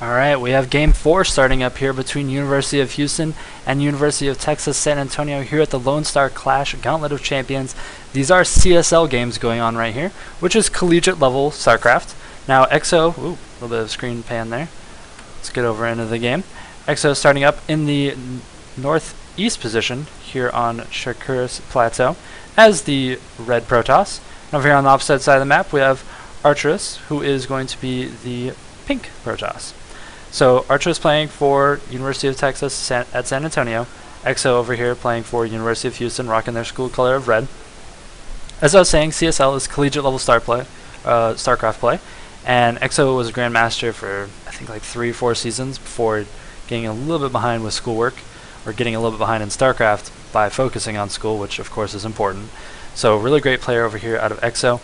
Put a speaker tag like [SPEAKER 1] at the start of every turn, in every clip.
[SPEAKER 1] Alright, we have Game 4 starting up here between University of Houston and University of Texas San Antonio here at the Lone Star Clash Gauntlet of Champions. These are CSL games going on right here, which is collegiate level StarCraft. Now EXO, ooh, a little bit of screen pan there. Let's get over into the game. EXO starting up in the northeast position here on Shakuris Plateau as the red Protoss. And over here on the opposite side of the map we have Archerus, who is going to be the pink Protoss. So Archer is playing for University of Texas at San Antonio. EXO over here playing for University of Houston, rocking their school color of red. As I was saying, CSL is collegiate level StarCraft play, and EXO was a grandmaster for I think like 3-4 seasons before getting a little bit behind with schoolwork, or getting a little bit behind in StarCraft by focusing on school, which of course is important. So really great player over here out of EXO,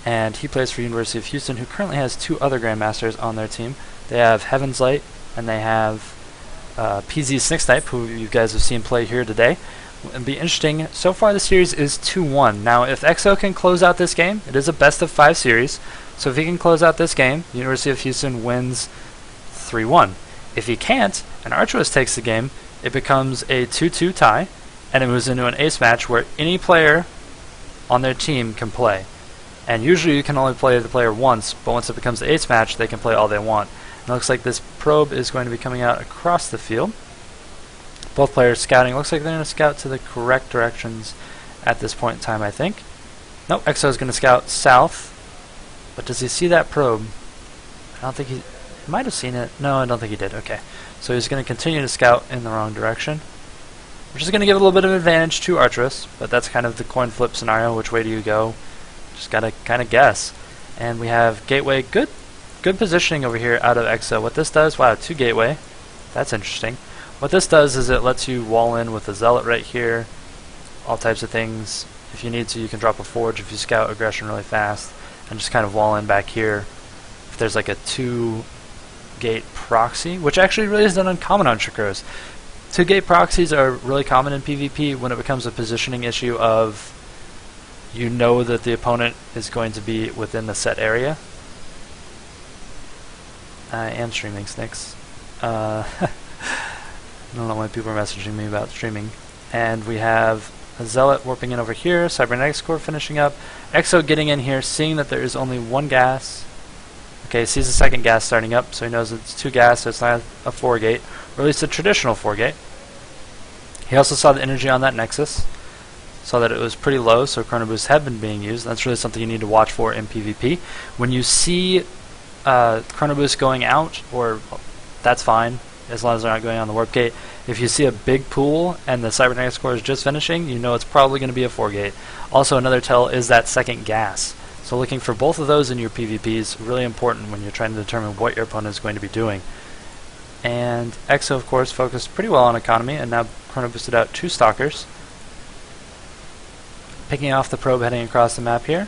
[SPEAKER 1] and he plays for University of Houston, who currently has 2 other grandmasters on their team. They have Heaven's Light, and they have PZ Snicksnipe, who you guys have seen play here today. It'll be interesting. So far the series is 2-1. Now if EXO can close out this game, it is a best of 5 series, so if he can close out this game, University of Houston wins 3-1. If he can't, and Archerus takes the game, it becomes a 2-2 tie, and it moves into an ace match where any player on their team can play. And usually you can only play the player once, but once it becomes the ace match, they can play all they want. And it looks like this probe is going to be coming out across the field. Both players scouting. Looks like they're going to scout to the correct directions at this point in time, I think. Nope, EXO is going to scout south. But does he see that probe? I don't think he might have seen it. No, I don't think he did. Okay. So he's going to continue to scout in the wrong direction, which is going to give a little bit of advantage to Archerus, but that's kind of the coin flip scenario. Which way do you go? Just gotta kind of guess. And we have Gateway. Good positioning over here out of EXO. What this does, wow, 2 Gateway. That's interesting. What this does is it lets you wall in with a Zealot right here. All types of things. If you need to, you can drop a Forge if you scout aggression really fast, and just kind of wall in back here. If there's like a 2-gate proxy, which actually really isn't uncommon on Shakuros. 2-gate proxies are really common in PvP when it becomes a positioning issue of you know that the opponent is going to be within the set area. I am streaming, Snicks. I don't know why people are messaging me about streaming. And we have a Zealot warping in over here, Cybernetics Core finishing up, EXO getting in here, seeing that there is only 1 gas. Okay, sees the second gas starting up, so he knows it's 2 gas, so it's not a 4-gate, or at least a traditional 4-gate. He also saw the energy on that Nexus. Saw that it was pretty low, so chrono boosts have been being used. That's really something you need to watch for in PvP. When you see chrono boosts going out, or that's fine as long as they're not going on the warp gate. If you see a big pool and the cybernetics core is just finishing, you know it's probably going to be a 4-gate. Also, another tell is that second gas. So looking for both of those in your PvP is really important when you're trying to determine what your opponent is going to be doing. And EXO, of course, focused pretty well on economy, and now chrono boosted out 2 stalkers. Picking off the probe heading across the map here.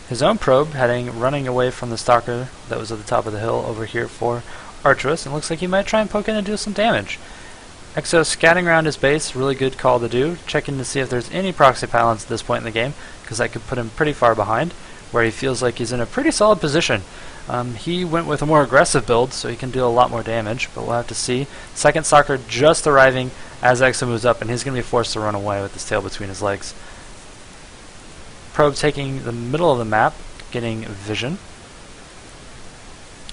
[SPEAKER 1] His own probe running away from the stalker that was at the top of the hill over here for Archerus, and looks like he might try and poke in and do some damage. EXO scouting around his base, really good call to do, checking to see if there's any proxy pylons at this point in the game, because that could put him pretty far behind, where he feels like he's in a pretty solid position. He went with a more aggressive build, so he can do a lot more damage, but we'll have to see. Second stalker just arriving as EXO moves up, and he's going to be forced to run away with his tail between his legs. Probe taking the middle of the map, getting vision.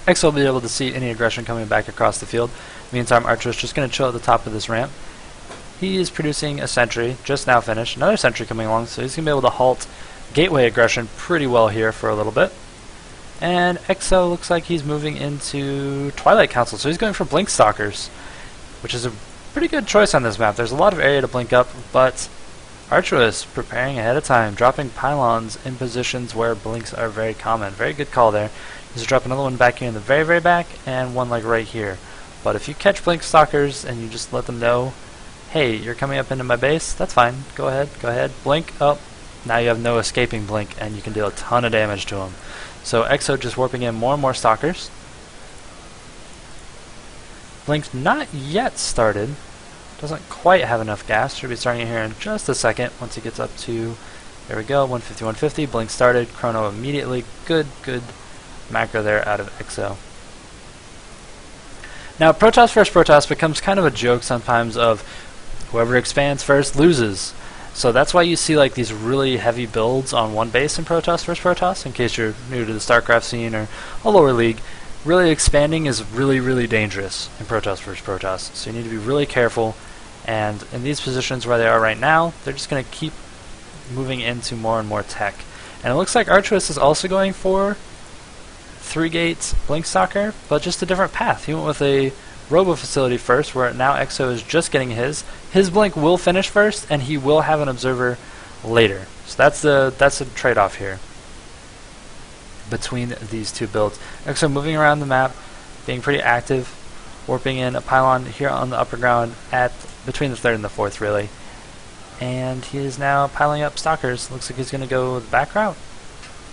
[SPEAKER 1] EXO will be able to see any aggression coming back across the field. Meantime, Archer is just going to chill at the top of this ramp. He is producing a sentry, just now finished. Another sentry coming along, so he's going to be able to halt gateway aggression pretty well here for a little bit. And EXO looks like he's moving into Twilight Council, so he's going for Blink Stalkers, which is a pretty good choice on this map. There's a lot of area to blink up, but Archer is preparing ahead of time, dropping pylons in positions where blinks are very common. Very good call there. He's dropping another one back here in the very, very back, and one like right here. But if you catch blink stalkers and you just let them know, hey, you're coming up into my base, that's fine. Go ahead, blink. Oh, now you have no escaping blink, and you can deal a ton of damage to him. So EXO just warping in more and more stalkers. Blink not yet started. Doesn't quite have enough gas. Should be starting here in just a second once he gets up to, there we go, 150, 150. Blink started. Chrono immediately. Good macro there out of EXO. Now, Protoss versus Protoss becomes kind of a joke sometimes of whoever expands first loses. So that's why you see like these really heavy builds on one base in Protoss versus Protoss, in case you're new to the StarCraft scene or a lower league. Really expanding is really, really dangerous in Protoss versus Protoss. So you need to be really careful, and in these positions where they are right now, they're just going to keep moving into more and more tech. And it looks like Archwist is also going for 3-gate Blink Stalker, but just a different path. He went with a Robo Facility first, where now Exo is just getting his. His Blink will finish first, and he will have an Observer later. So that's a trade-off here between these two builds. Exo moving around the map, being pretty active, warping in a pylon here on the upper ground at between the 3rd and the 4th, really. And he is now piling up Stalkers. Looks like he's going to go the back route.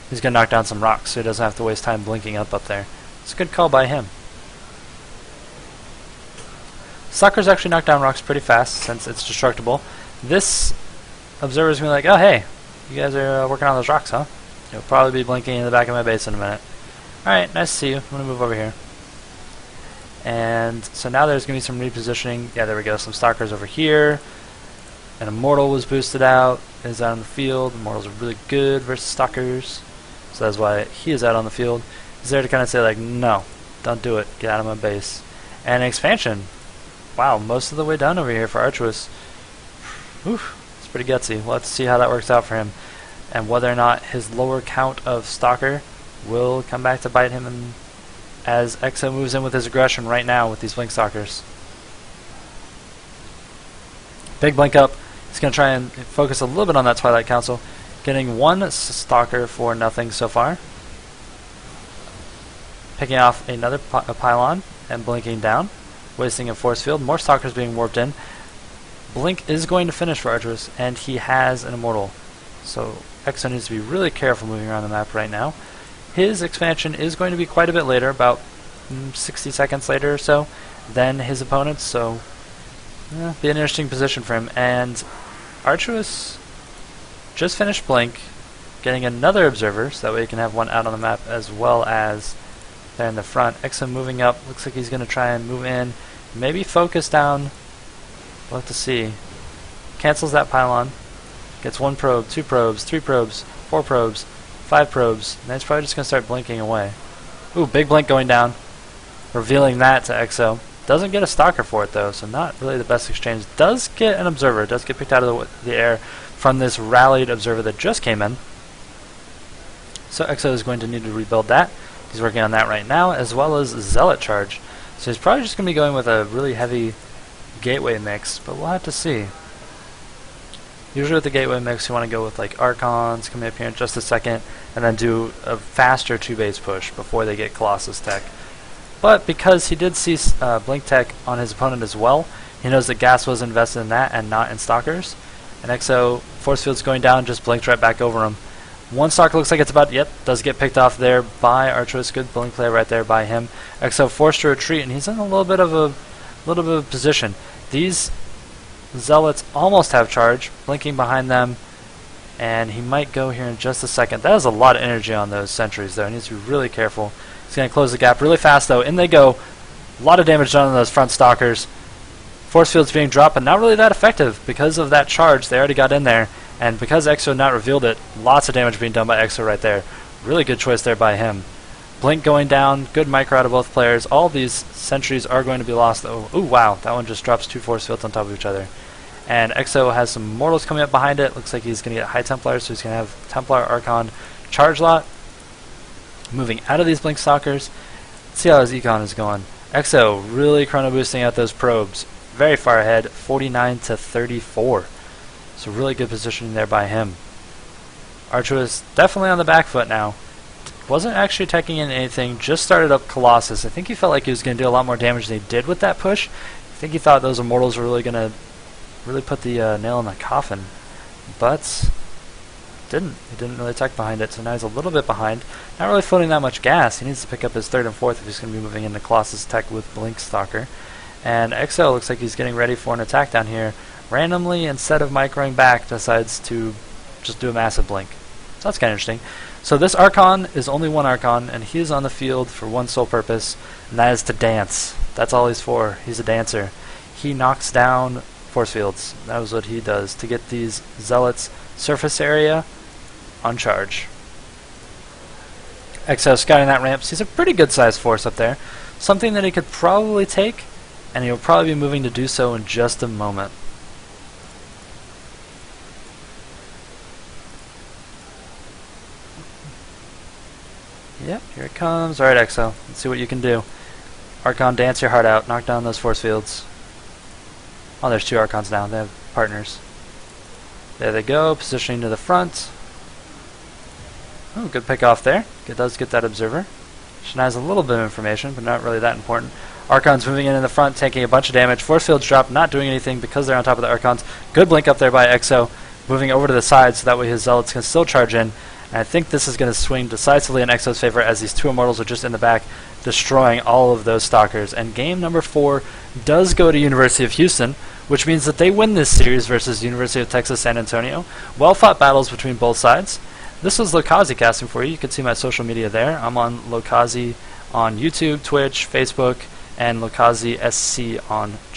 [SPEAKER 1] He's going to knock down some rocks, so he doesn't have to waste time blinking up there. It's a good call by him. Stalkers actually knock down rocks pretty fast since it's destructible. This Observer is going to be like, oh hey, you guys are working on those rocks, huh? You'll probably be blinking in the back of my base in a minute. Alright, nice to see you. I'm going to move over here. And so now there's going to be some repositioning. Yeah, there we go. Some Stalkers over here. An Immortal was boosted out. Is out on the field. Immortals are really good versus Stalkers. So that's why he is out on the field. He's there to kind of say like, no, don't do it. Get out of my base. And expansion. Wow, most of the way done over here for Archwist. Oof, it's pretty gutsy. We'll have to see how that works out for him, and whether or not his lower count of Stalker will come back to bite him as Exo moves in with his aggression right now with these Blink Stalkers. Big blink up. He's going to try and focus a little bit on that Twilight Council. Getting one Stalker for nothing so far. Picking off another pylon and blinking down. Wasting a force field. More Stalkers being warped in. Blink is going to finish for Archwist, and he has an Immortal. So Exo needs to be really careful moving around the map right now. His expansion is going to be quite a bit later, about 60 seconds later or so, than his opponent's, so be an interesting position for him. And Archwist just finished Blink, getting another Observer, so that way he can have one out on the map as well as there in the front. Exo moving up, looks like he's going to try and move in, maybe focus down. We'll have to see. Cancels that pylon. Gets 1 probe, 2 probes, 3 probes, 4 probes, 5 probes, and then he's probably just going to start blinking away. Ooh, big blink going down. Revealing that to Exo. Doesn't get a Stalker for it though, so not really the best exchange. Does get an Observer. Does get picked out of the air from this rallied Observer that just came in. So Exo is going to need to rebuild that. He's working on that right now, as well as Zealot Charge. So he's probably just going to be going with a really heavy Gateway mix, but we'll have to see. Usually with the Gateway mix, you want to go with like Archons, coming up here in just a second, and then do a faster 2-base push before they get Colossus Tech. But because he did see Blink Tech on his opponent as well, he knows that gas was invested in that and not in Stalkers. And Exo, force field's going down, just blinked right back over him. One Stalker looks like it's about, yep, does get picked off there by Archwist. Good blink play right there by him. Exo forced to retreat, and he's in a little bit of a position. These Zealots almost have charge, blinking behind them, and he might go here in just a second. That is a lot of energy on those sentries, though. He needs to be really careful. He's going to close the gap really fast, though. In they go. A lot of damage done on those front Stalkers. Force field's being dropped, but not really that effective because of that charge. They already got in there, and because Exo had not revealed it, lots of damage being done by Exo right there. Really good choice there by him. Blink going down, good micro out of both players. All these sentries are going to be lost, though. Ooh, wow, that one just drops 2 force fields on top of each other. And Exo has some mortals coming up behind it. Looks like he's going to get High Templars, so he's going to have Templar, Archon, Charge Lot. Moving out of these Blink Stalkers. Let's see how his econ is going. Exo really chrono boosting out those probes. Very far ahead, 49 to 34. So really good positioning there by him. Archwist definitely on the back foot now. Wasn't actually attacking in anything, just started up Colossus. I think he felt like he was going to do a lot more damage than he did with that push. I think he thought those Immortals were really going to put the nail in the coffin, but didn't. He didn't really attack behind it, so now he's a little bit behind. Not really floating that much gas. He needs to pick up his 3rd and 4th if he's going to be moving into Colossus Tech with Blink Stalker. And Exo looks like he's getting ready for an attack down here. Randomly, instead of microing back, decides to just do a massive blink. So that's kind of interesting. So this Archon is only one Archon, and he is on the field for one sole purpose, and that is to dance. That's all he's for. He's a dancer. He knocks down force fields. That was what he does to get these Zealots surface area on charge. Exo scouting that ramp sees a pretty good sized force up there. Something that he could probably take, and he'll probably be moving to do so in just a moment. Yep, here it comes. Alright, Exo, let's see what you can do. Archon, dance your heart out. Knock down those force fields. Oh, there's two Archons now. They have partners. There they go, positioning to the front. Oh, good pick off there. It does get that observer. Shania has a little bit of information, but not really that important. Archons moving in the front, taking a bunch of damage. Force fields drop, not doing anything because they're on top of the Archons. Good blink up there by Exo, moving over to the side so that way his Zealots can still charge in. And I think this is going to swing decisively in Exo's favor as these two Immortals are just in the back, destroying all of those Stalkers. And game number 4 does go to University of Houston, which means that they win this series versus University of Texas San Antonio. Well-fought battles between both sides. This was Lokazi casting for you. You can see my social media there. I'm on Lokazi on YouTube, Twitch, Facebook, and Lokazi SC on Twitter.